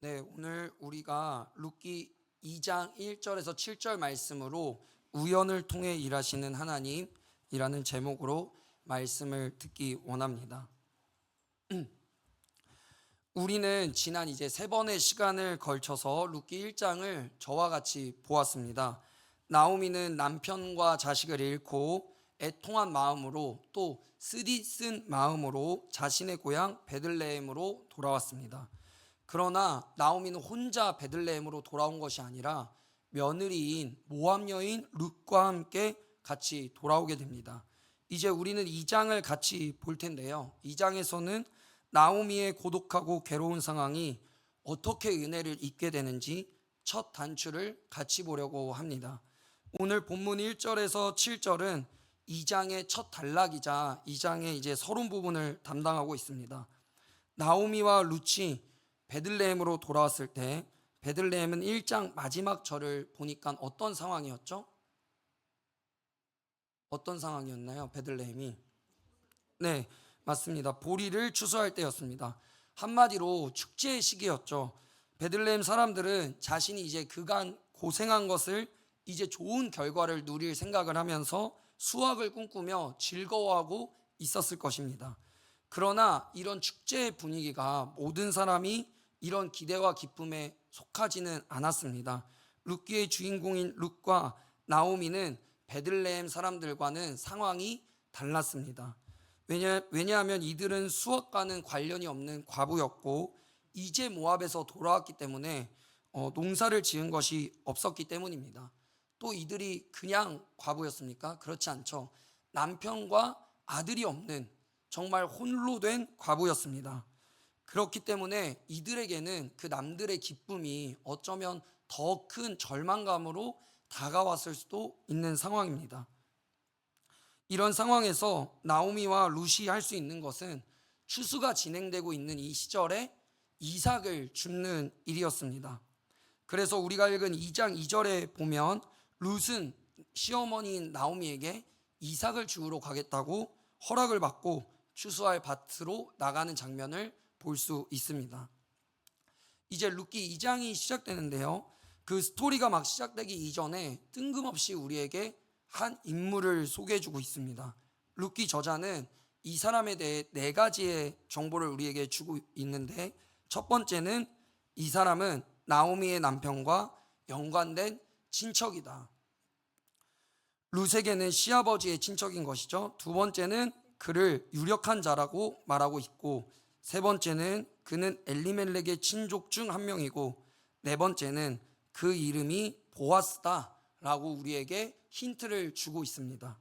네, 오늘 우리가 룻기 2장 1절에서 7절 말씀으로 우연을 통해 일하시는 하나님이라는 제목으로 말씀을 듣기 원합니다. 우리는 지난 이제 세 번의 시간을 걸쳐서 룻기 1장을 저와 같이 보았습니다. 나오미는 남편과 자식을 잃고 애통한 마음으로 또 쓰디쓴 마음으로 자신의 고향 베들레헴으로 돌아왔습니다. 그러나 나오미는 혼자 베들레헴으로 돌아온 것이 아니라 며느리인 모압 여인 룻과 함께 같이 돌아오게 됩니다. 이제 우리는 2장을 같이 볼 텐데요. 2장에서는 나오미의 고독하고 괴로운 상황이 어떻게 은혜를 입게 되는지 첫 단추를 같이 보려고 합니다. 오늘 본문 1절에서 7절은 2장의 첫 단락이자 2장의 이제 서론 부분을 담당하고 있습니다. 나오미와 룻이 베들레헴으로 돌아왔을 때 베들레헴은 1장 마지막 절을 보니까 어떤 상황이었죠? 어떤 상황이었나요? 베들레헴이 네, 맞습니다. 보리를 추수할 때였습니다. 한마디로 축제의 시기였죠. 베들레헴 사람들은 자신이 이제 그간 고생한 것을 이제 좋은 결과를 누릴 생각을 하면서 수확을 꿈꾸며 즐거워하고 있었을 것입니다. 그러나 이런 축제의 분위기가 모든 사람이 이런 기대와 기쁨에 속하지는 않았습니다. 룻기의 주인공인 룻과 나오미는 베들레헴 사람들과는 상황이 달랐습니다. 왜냐하면 이들은 수확과는 관련이 없는 과부였고 이제 모압에서 돌아왔기 때문에 농사를 지은 것이 없었기 때문입니다. 또 이들이 그냥 과부였습니까? 그렇지 않죠. 남편과 아들이 없는 정말 홀로 된 과부였습니다. 그렇기 때문에 이들에게는 그 남들의 기쁨이 어쩌면 더 큰 절망감으로 다가왔을 수도 있는 상황입니다. 이런 상황에서 나오미와 룻이 할 수 있는 것은 추수가 진행되고 있는 이 시절에 이삭을 줍는 일이었습니다. 그래서 우리가 읽은 2장 2절에 보면 룻은 시어머니인 나오미에게 이삭을 주우러 가겠다고 허락을 받고 추수할 밭으로 나가는 장면을 볼 수 있습니다. 이제 룻기 2장이 시작되는데요. 그 스토리가 막 시작되기 이전에 뜬금없이 우리에게 한 인물을 소개해주고 있습니다. 룻기 저자는 이 사람에 대해 네 가지의 정보를 우리에게 주고 있는데 첫 번째는 이 사람은 나오미의 남편과 연관된 친척이다. 룻에게는 시아버지의 친척인 것이죠. 두 번째는 그를 유력한 자라고 말하고 있고 세 번째는 그는 엘리멜렉의 친족 중 한 명이고 네 번째는 그 이름이 보아스다라고 우리에게 힌트를 주고 있습니다.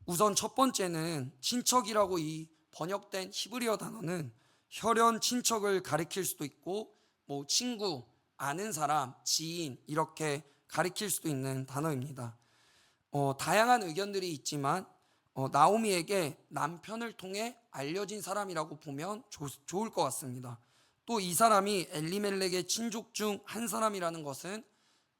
우선 첫 번째는 친척이라고 이 번역된 히브리어 단어는 혈연 친척을 가리킬 수도 있고 뭐 친구, 아는 사람, 지인 이렇게 가리킬 수도 있는 단어입니다. 다양한 의견들이 있지만 나오미에게 남편을 통해 알려진 사람이라고 보면 좋을 것 같습니다. 또 이 사람이 엘리멜렉의 친족 중 한 사람이라는 것은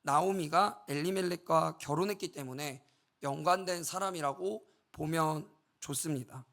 나오미가 엘리멜렉과 결혼했기 때문에 연관된 사람이라고 보면 좋습니다.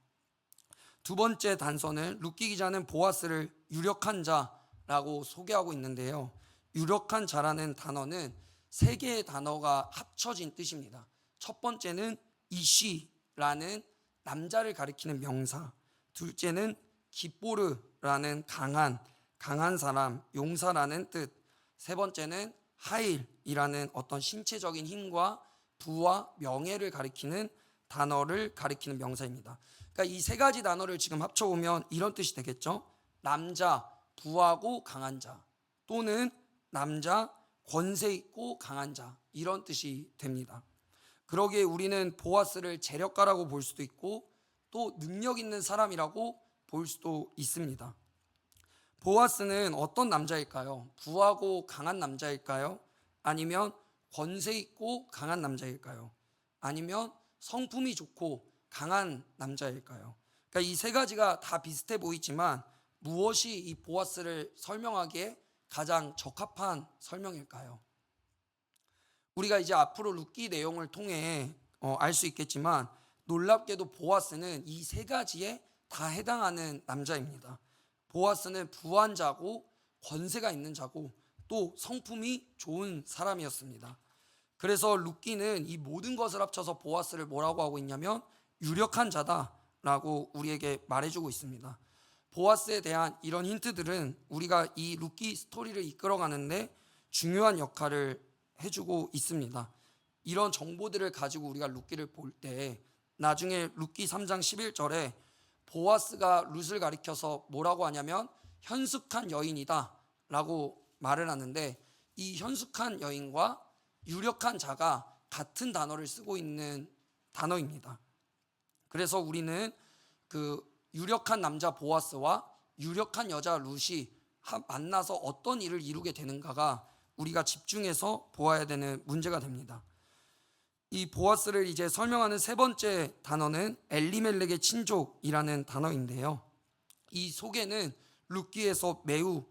두 번째 단서는 룻기 기자는 보아스를 유력한 자라고 소개하고 있는데요. 유력한 자라는 단어는 세 개의 단어가 합쳐진 뜻입니다. 첫 번째는 이시라는 남자를 가리키는 명사, 둘째는 기뽀르라는 강한 사람, 용사라는 뜻, 세 번째는 하일이라는 어떤 신체적인 힘과 부와 명예를 가리키는 단어를 가리키는 명사입니다. 그러니까 이 세 가지 단어를 지금 합쳐보면 이런 뜻이 되겠죠. 남자, 부하고 강한 자, 또는 남자, 권세 있고 강한 자, 이런 뜻이 됩니다. 그러기에 우리는 보아스를 재력가라고 볼 수도 있고 또 능력 있는 사람이라고 볼 수도 있습니다. 보아스는 어떤 남자일까요? 부하고 강한 남자일까요? 아니면 권세 있고 강한 남자일까요? 아니면 성품이 좋고 강한 남자일까요? 그러니까 이 세 가지가 다 비슷해 보이지만 무엇이 이 보아스를 설명하기에 가장 적합한 설명일까요? 우리가 이제 앞으로 룻기 내용을 통해 알 수 있겠지만 놀랍게도 보아스는 이 세 가지에 다 해당하는 남자입니다. 보아스는 부한 자고 권세가 있는 자고 또 성품이 좋은 사람이었습니다. 그래서 룻기는 이 모든 것을 합쳐서 보아스를 뭐라고 하고 있냐면 유력한 자다라고 우리에게 말해주고 있습니다. 보아스에 대한 이런 힌트들은 우리가 이 룻기 스토리를 이끌어가는데 중요한 역할을 해주고 있습니다. 이런 정보들을 가지고 우리가 룻기를 볼 때 나중에 룻기 3장 11절에 보아스가 룻을 가리켜서 뭐라고 하냐면 현숙한 여인이다 라고 말을 하는데, 이 현숙한 여인과 유력한 자가 같은 단어를 쓰고 있는 단어입니다. 그래서 우리는 그 유력한 남자 보아스와 유력한 여자 룻이 만나서 어떤 일을 이루게 되는가가 우리가 집중해서 보아야 되는 문제가 됩니다. 이 보아스를 이제 설명하는 세 번째 단어는 엘리멜렉의 친족이라는 단어인데요. 이 소개는 룻기에서 매우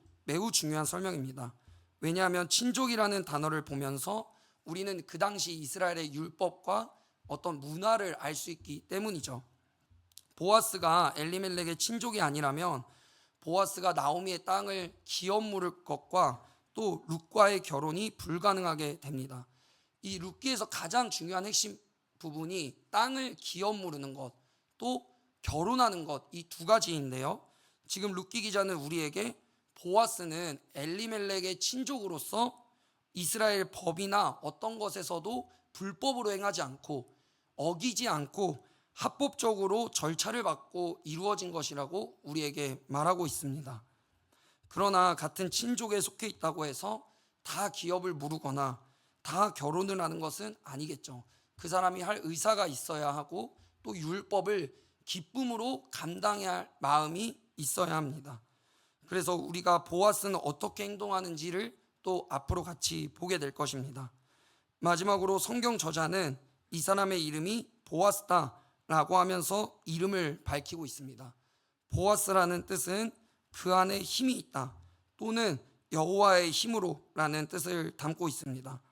중요한 설명입니다. 왜냐하면 친족이라는 단어를 보면서 우리는 그 당시 이스라엘의 율법과 어떤 문화를 알 수 있기 때문이죠. 보아스가 엘리멜렉의 친족이 아니라면 보아스가 나오미의 땅을 기업 물을 것과 또 룻과의 결혼이 불가능하게 됩니다. 이 룻기에서 가장 중요한 핵심 부분이 땅을 기업 물는 것, 또 결혼하는 것, 이 두 가지인데요. 지금 룻기 기자는 우리에게 보아스는 엘리멜렉의 친족으로서 이스라엘 법이나 어떤 것에서도 불법으로 행하지 않고 어기지 않고 합법적으로 절차를 받고 이루어진 것이라고 우리에게 말하고 있습니다. 그러나 같은 친족에 속해 있다고 해서 다 기업을 무르거나 다 결혼을 하는 것은 아니겠죠. 그 사람이 할 의사가 있어야 하고 또 율법을 기쁨으로 감당해야 할 마음이 있어야 합니다. 그래서 우리가 보아스는 어떻게 행동하는지를 또 앞으로 같이 보게 될 것입니다. 마지막으로 성경 저자는 이 사람의 이름이 보아스다라고 하면서 이름을 밝히고 있습니다. 보아스라는 뜻은 그 안에 힘이 있다 또는 여호와의 힘으로라는 뜻을 담고 있습니다.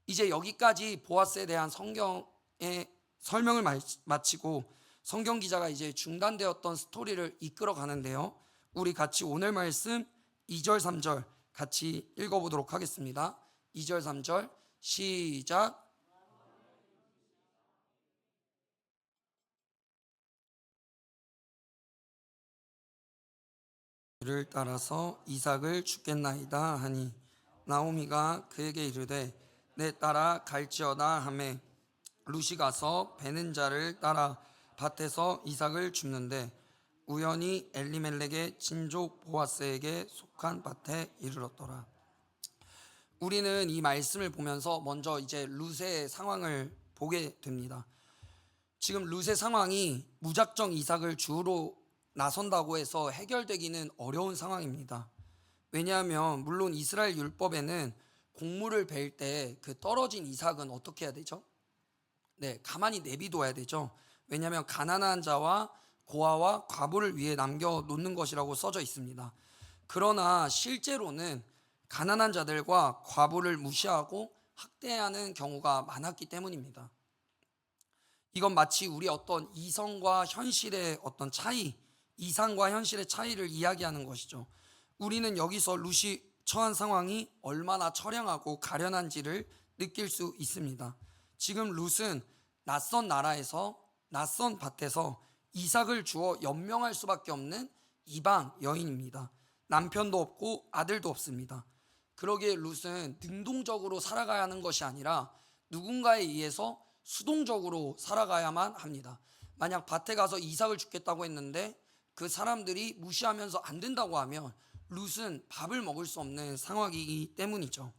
이제 여기까지 보아스에 대한 성경의 설명을 마치고 성경 기자가 이제 중단되었던 스토리를 이끌어 가는데요. 우리 같이 오늘 말씀 2절 3절 같이 읽어보도록 하겠습니다. 2절 3절 시작. 그를 따라서 이삭을 죽겠나이다 하니 나오미가 그에게 이르되 내 딸아 갈지어다 하매 룻이 가서 베는 자를 따라 밭에서 이삭을 줍는데 우연히 엘리멜렉의 친족 보아스에게 속한 밭에 이르렀더라. 우리는 이 말씀을 보면서 먼저 이제 룻의 상황을 보게 됩니다. 지금 룻의 상황이 무작정 이삭을 주우러 나선다고 해서 해결되기는 어려운 상황입니다. 왜냐하면 물론 이스라엘 율법에는 곡물을 벨 때 그 떨어진 이삭은 어떻게 해야 되죠? 네, 가만히 내비둬야 되죠. 왜냐하면 가난한 자와 고아와 과부를 위해 남겨놓는 것이라고 써져 있습니다. 그러나 실제로는 가난한 자들과 과부를 무시하고 학대하는 경우가 많았기 때문입니다. 이건 마치 우리 어떤 이성과 현실의 어떤 차이, 이상과 현실의 차이를 이야기하는 것이죠. 우리는 여기서 룻이 처한 상황이 얼마나 처량하고 가련한지를 느낄 수 있습니다. 지금 룻은 낯선 나라에서 낯선 밭에서 이삭을 주어 연명할 수밖에 없는 이방 여인입니다. 남편도 없고 아들도 없습니다. 그러기에 룻은 능동적으로 살아가야 하는 것이 아니라 누군가에 의해서 수동적으로 살아가야만 합니다. 만약 밭에 가서 이삭을 죽겠다고 했는데 그 사람들이 무시하면서 안 된다고 하면 룻은 밥을 먹을 수 없는 상황이기 때문이죠.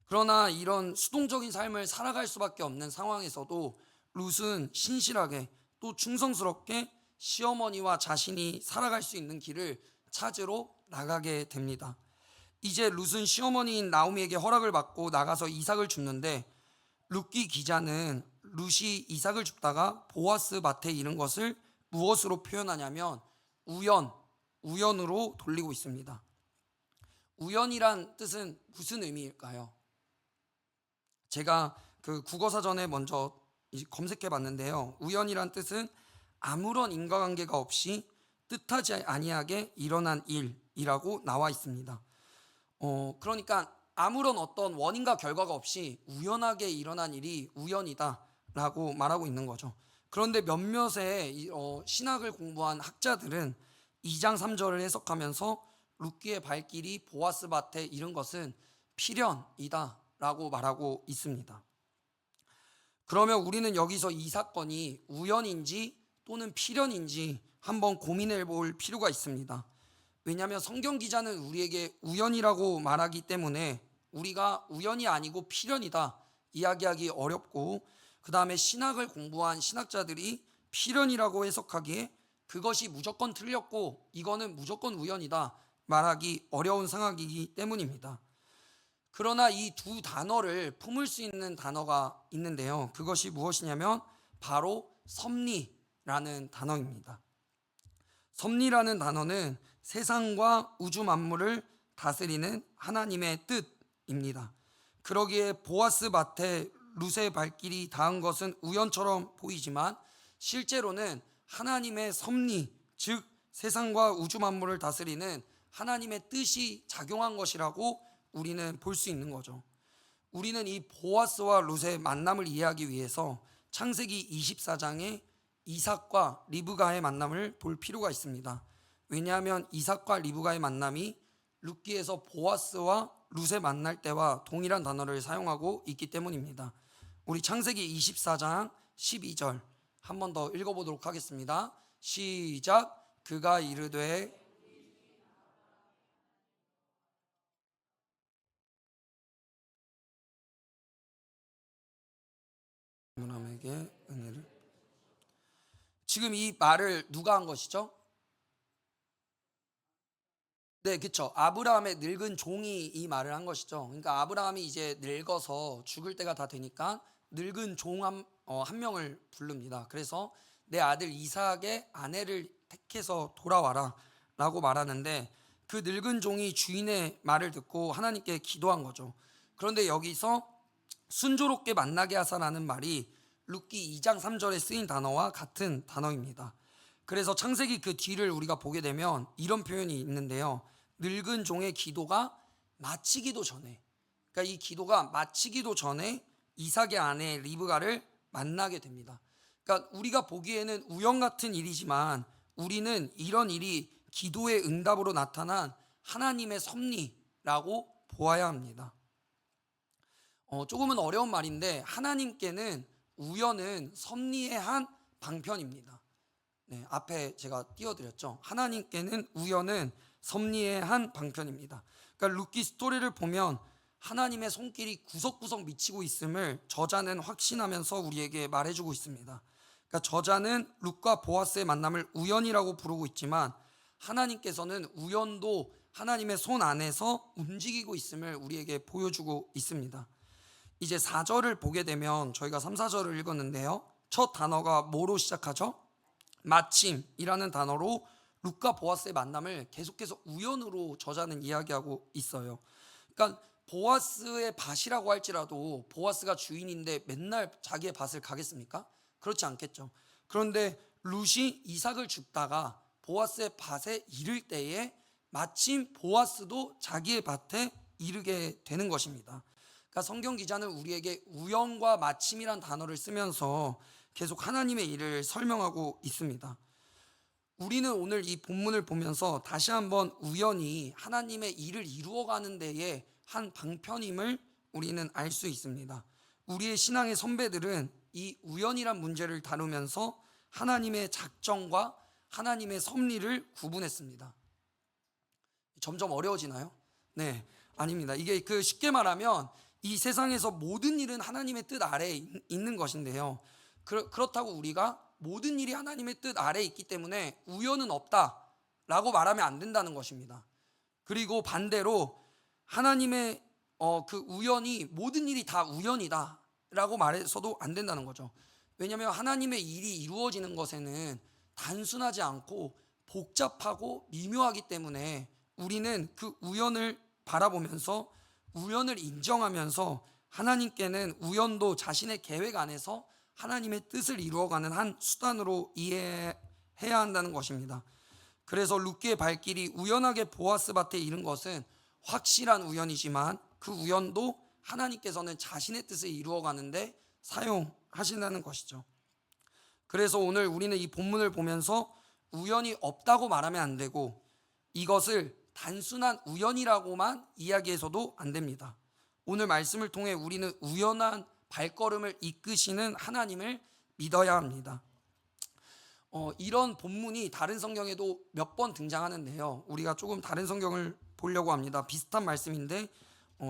그러나 이런 수동적인 삶을 살아갈 수밖에 없는 상황에서도 룻은 신실하게 또 충성스럽게 시어머니와 자신이 살아갈 수 있는 길을 찾으러 나가게 됩니다. 이제 룻은 시어머니인 나오미에게 허락을 받고 나가서 이삭을 줍는데 룻기 기자는 룻이 이삭을 줍다가 보아스 밭에 이른 것을 무엇으로 표현하냐면 우연으로 돌리고 있습니다. 우연이란 뜻은 무슨 의미일까요? 제가 그 국어사전에 먼저 검색해 봤는데요. 우연이란 뜻은 아무런 인과관계가 없이 뜻하지 아니하게 일어난 일이라고 나와 있습니다. 그러니까 아무런 어떤 원인과 결과가 없이 우연하게 일어난 일이 우연이다라고 말하고 있는 거죠. 그런데 몇몇의 신학을 공부한 학자들은 2장 3절을 해석하면서 룻기의 발길이 보아스 밭에 이른 것은 필연이다라고 말하고 있습니다. 그러면 우리는 여기서 이 사건이 우연인지 또는 필연인지 한번 고민해 볼 필요가 있습니다. 왜냐하면 성경 기자는 우리에게 우연이라고 말하기 때문에 우리가 우연이 아니고 필연이다 이야기하기 어렵고, 그 다음에 신학을 공부한 신학자들이 필연이라고 해석하기에 그것이 무조건 틀렸고 이거는 무조건 우연이다 말하기 어려운 상황이기 때문입니다. 그러나 이 두 단어를 품을 수 있는 단어가 있는데요. 그것이 무엇이냐면 바로 섭리라는 단어입니다. 섭리라는 단어는 세상과 우주 만물을 다스리는 하나님의 뜻입니다. 그러기에 보아스 밭에 룻의 발길이 닿은 것은 우연처럼 보이지만 실제로는 하나님의 섭리, 즉 세상과 우주 만물을 다스리는 하나님의 뜻이 작용한 것이라고 우리는 볼 수 있는 거죠. 우리는 이 보아스와 룻의 만남을 이해하기 위해서 창세기 24장에 이삭과 리브가의 만남을 볼 필요가 있습니다. 왜냐하면 이삭과 리브가의 만남이 룻기에서 보아스와 룻의 만날 때와 동일한 단어를 사용하고 있기 때문입니다. 우리 창세기 24장 12절 한 번 더 읽어보도록 하겠습니다. 시작. 그가 이르되 아브라함에게 은혜를. 지금 이 말을 누가 한 것이죠? 네, 그렇죠. 아브라함의 늙은 종이 이 말을 한 것이죠. 그러니까 아브라함이 이제 늙어서 죽을 때가 다 되니까 늙은 종 한 명을 부릅니다. 그래서 내 아들 이삭의 아내를 택해서 돌아와라 라고 말하는데, 그 늙은 종이 주인의 말을 듣고 하나님께 기도한 거죠. 그런데 여기서 순조롭게 만나게 하사라는 말이 룻기 2장 3절에 쓰인 단어와 같은 단어입니다. 그래서 창세기 그 뒤를 우리가 보게 되면 이런 표현이 있는데요. 늙은 종의 기도가 마치기도 전에, 그러니까 이 기도가 마치기도 전에 이삭의 아내 리브가를 만나게 됩니다. 그러니까 우리가 보기에는 우연 같은 일이지만 우리는 이런 일이 기도의 응답으로 나타난 하나님의 섭리라고 보아야 합니다. 조금은 어려운 말인데 하나님께는 우연은 섭리의 한 방편입니다. 네, 앞에 제가 띄워드렸죠. 하나님께는 우연은 섭리의 한 방편입니다. 그러니까 룻기 스토리를 보면 하나님의 손길이 구석구석 미치고 있음을 저자는 확신하면서 우리에게 말해주고 있습니다. 그러니까 저자는 룻과 보아스의 만남을 우연이라고 부르고 있지만 하나님께서는 우연도 하나님의 손 안에서 움직이고 있음을 우리에게 보여주고 있습니다. 이제 4절을 보게 되면 저희가 3, 4절을 읽었는데요. 첫 단어가 뭐로 시작하죠? 마침이라는 단어로 룻과 보아스의 만남을 계속해서 우연으로 저자는 이야기하고 있어요. 그러니까 보아스의 밭이라고 할지라도 보아스가 주인인데 맨날 자기의 밭을 가겠습니까? 그렇지 않겠죠. 그런데 룻이 이삭을 줍다가 보아스의 밭에 이를 때에 마침 보아스도 자기의 밭에 이르게 되는 것입니다. 그러니까 성경 기자는 우리에게 우연과 마침이란 단어를 쓰면서 계속 하나님의 일을 설명하고 있습니다. 우리는 오늘 이 본문을 보면서 다시 한번 우연이 하나님의 일을 이루어가는 데에 한 방편임을 우리는 알 수 있습니다. 우리의 신앙의 선배들은 이 우연이란 문제를 다루면서 하나님의 작정과 하나님의 섭리를 구분했습니다. 점점 어려워지나요? 네, 아닙니다. 이게 쉽게 말하면 이 세상에서 모든 일은 하나님의 뜻 아래에 있는 것인데요. 그렇다고 우리가 모든 일이 하나님의 뜻 아래에 있기 때문에 우연은 없다라고 말하면 안 된다는 것입니다. 그리고 반대로 하나님의 그 우연이 모든 일이 다 우연이다라고 말해서도 안 된다는 거죠. 왜냐하면 하나님의 일이 이루어지는 것에는 단순하지 않고 복잡하고 미묘하기 때문에 우리는 그 우연을 바라보면서 우연을 인정하면서 하나님께는 우연도 자신의 계획 안에서 하나님의 뜻을 이루어가는 한 수단으로 이해해야 한다는 것입니다. 그래서 룻기의 발길이 우연하게 보아스 밭에 이른 것은 확실한 우연이지만 그 우연도 하나님께서는 자신의 뜻을 이루어가는데 사용하신다는 것이죠. 그래서 오늘 우리는 이 본문을 보면서 우연이 없다고 말하면 안 되고 이것을 단순한 우연이라고만 이야기해서도 안 됩니다. 오늘 말씀을 통해 우리는 우연한 발걸음을 이끄시는 하나님을 믿어야 합니다. 이런 본문이 다른 성경에도 몇 번 등장하는데요. 우리가 조금 다른 성경을 보려고 합니다. 비슷한 말씀인데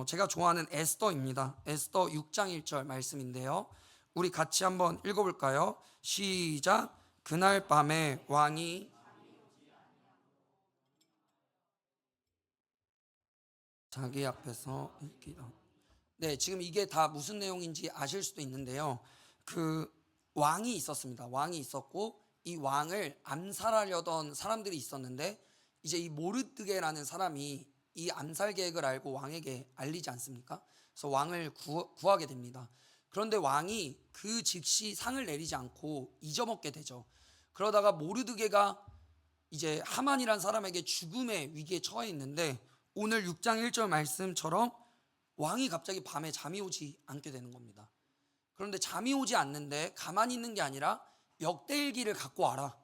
제가 좋아하는 에스더입니다. 에스더 6장 1절 말씀인데요. 우리 같이 한번 읽어볼까요? 시작. 그날 밤에 왕이 자기 앞에서 읽기다. 네, 지금 이게 다 무슨 내용인지 아실 수도 있는데요. 그 왕이 있었습니다. 왕이 있었고 이 왕을 암살하려던 사람들이 있었는데 이제 이 모르드게라는 사람이 이 암살 계획을 알고 왕에게 알리지 않습니까? 그래서 왕을 구하게 됩니다. 그런데 왕이 그 즉시 상을 내리지 않고 잊어먹게 되죠. 그러다가 모르드게가 이제 하만이란 사람에게 죽음의 위기에 처해 있는데 오늘 6장 1절 말씀처럼 왕이 갑자기 밤에 잠이 오지 않게 되는 겁니다. 그런데 잠이 오지 않는데 가만히 있는 게 아니라 역대일기를 갖고 와라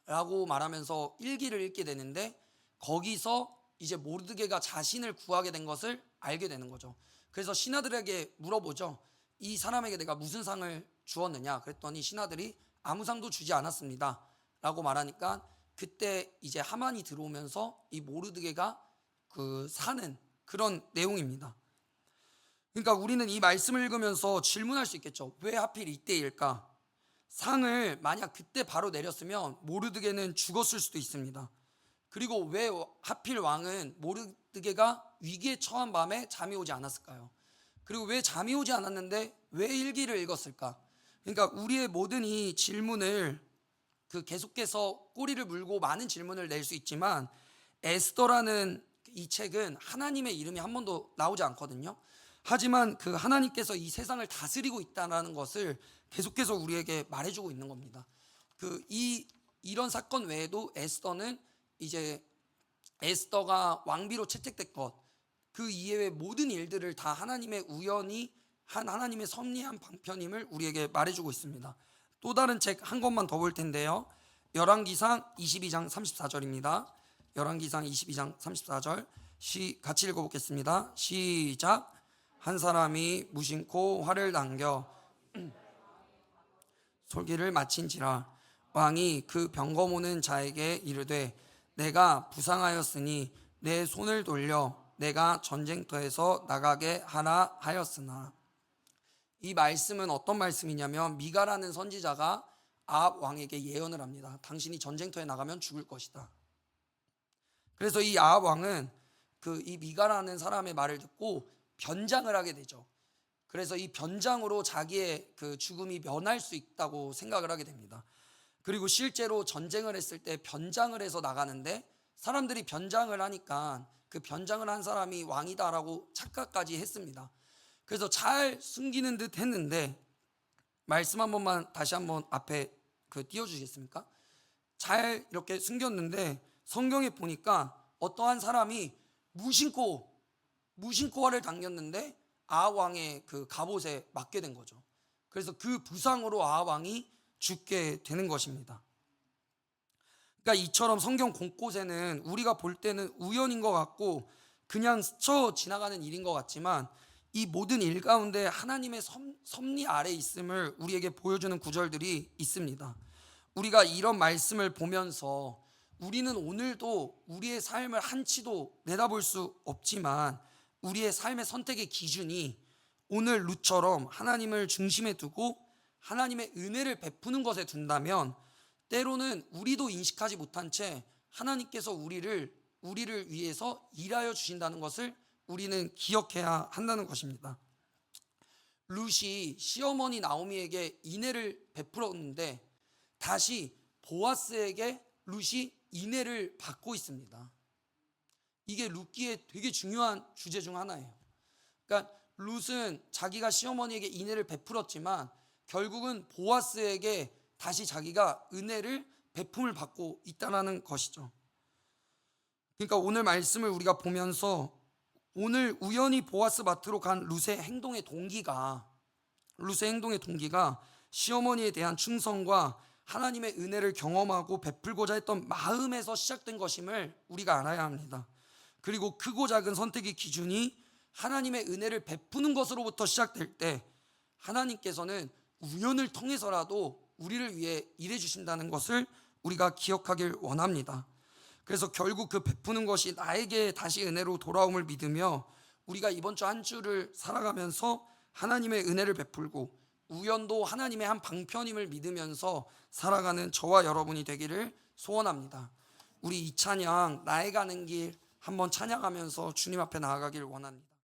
라고 말하면서 일기를 읽게 되는데 거기서 이제 모르드게가 자신을 구하게 된 것을 알게 되는 거죠. 그래서 신하들에게 물어보죠. 이 사람에게 내가 무슨 상을 주었느냐? 그랬더니 신하들이 아무 상도 주지 않았습니다 라고 말하니까 그때 이제 하만이 들어오면서 이 모르드게가 그 사는 그런 내용입니다. 그러니까 우리는 이 말씀을 읽으면서 질문할 수 있겠죠. 왜 하필 이때일까? 상을 만약 그때 바로 내렸으면 모르드게는 죽었을 수도 있습니다. 그리고 왜 하필 왕은 모르드게가 위기에 처한 밤에 잠이 오지 않았을까요? 그리고 왜 잠이 오지 않았는데 왜 일기를 읽었을까? 그러니까 우리의 모든 이 질문을 계속해서 꼬리를 물고 많은 질문을 낼 수 있지만 에스더라는 이 책은 하나님의 이름이 한 번도 나오지 않거든요. 하지만 그 하나님께서 이 세상을 다스리고 있다는 것을 계속해서 우리에게 말해주고 있는 겁니다. 이런 사건 외에도 에스더는 이제 에스더가 왕비로 채택된 것, 그 이외의 모든 일들을 다 하나님의 우연히 한 하나님의 섭리한 방편임을 우리에게 말해주고 있습니다. 또 다른 책 한 권만 더 볼 텐데요. 열왕기상 22장 34절입니다. 열왕기상 22장 34절 같이 읽어보겠습니다. 시작. 한 사람이 무심코 활을 당겨 솔기를 마친지라 왕이 그 병거모는 자에게 이르되 내가 부상하였으니 내 손을 돌려 내가 전쟁터에서 나가게 하라 하였으나 이 말씀은 어떤 말씀이냐면 미가라는 선지자가 아합 왕에게 예언을 합니다. 당신이 전쟁터에 나가면 죽을 것이다. 그래서 이 아합 왕은 이 미가라는 사람의 말을 듣고 변장을 하게 되죠. 그래서 이 변장으로 자기의 그 죽음이 면할 수 있다고 생각을 하게 됩니다. 그리고 실제로 전쟁을 했을 때 변장을 해서 나가는데 사람들이 변장을 하니까 그 변장을 한 사람이 왕이다라고 착각까지 했습니다. 그래서 잘 숨기는 듯 했는데 말씀 한 번만 다시 한번 앞에 띄워주시겠습니까? 잘 이렇게 숨겼는데 성경에 보니까 어떠한 사람이 무심코 활을 당겼는데 아합 왕의 그 갑옷에 맞게 된 거죠. 그래서 그 부상으로 아합 왕이 죽게 되는 것입니다. 그러니까 이처럼 성경 곳곳에는 우리가 볼 때는 우연인 것 같고 그냥 스쳐 지나가는 일인 것 같지만 이 모든 일 가운데 하나님의 섭리 아래 있음을 우리에게 보여주는 구절들이 있습니다. 우리가 이런 말씀을 보면서 우리는 오늘도 우리의 삶을 한치도 내다볼 수 없지만 우리의 삶의 선택의 기준이 오늘 룻처럼 하나님을 중심에 두고 하나님의 은혜를 베푸는 것에 둔다면 때로는 우리도 인식하지 못한 채 하나님께서 우리를 위해서 일하여 주신다는 것을 우리는 기억해야 한다는 것입니다. 룻이 시어머니 나오미에게 인애를 베풀었는데 다시 보아스에게 룻이 인애를 받고 있습니다. 이게 룻기의 되게 중요한 주제 중 하나예요. 그러니까 룻은 자기가 시어머니에게 인애를 베풀었지만 결국은 보아스에게 다시 자기가 은혜를 베품을 받고 있다는 것이죠. 그러니까 오늘 말씀을 우리가 보면서 오늘 우연히 보아스 밭으로 간 룻의 행동의 동기가 시어머니에 대한 충성과 하나님의 은혜를 경험하고 베풀고자 했던 마음에서 시작된 것임을 우리가 알아야 합니다. 그리고 크고 작은 선택의 기준이 하나님의 은혜를 베푸는 것으로부터 시작될 때 하나님께서는 우연을 통해서라도 우리를 위해 일해 주신다는 것을 우리가 기억하길 원합니다. 그래서 결국 그 베푸는 것이 나에게 다시 은혜로 돌아옴을 믿으며 우리가 이번 주 한 주를 살아가면서 하나님의 은혜를 베풀고 우연도 하나님의 한 방편임을 믿으면서 살아가는 저와 여러분이 되기를 소원합니다. 우리 이 찬양 나의 가는 길 한번 찬양하면서 주님 앞에 나아가길 원합니다.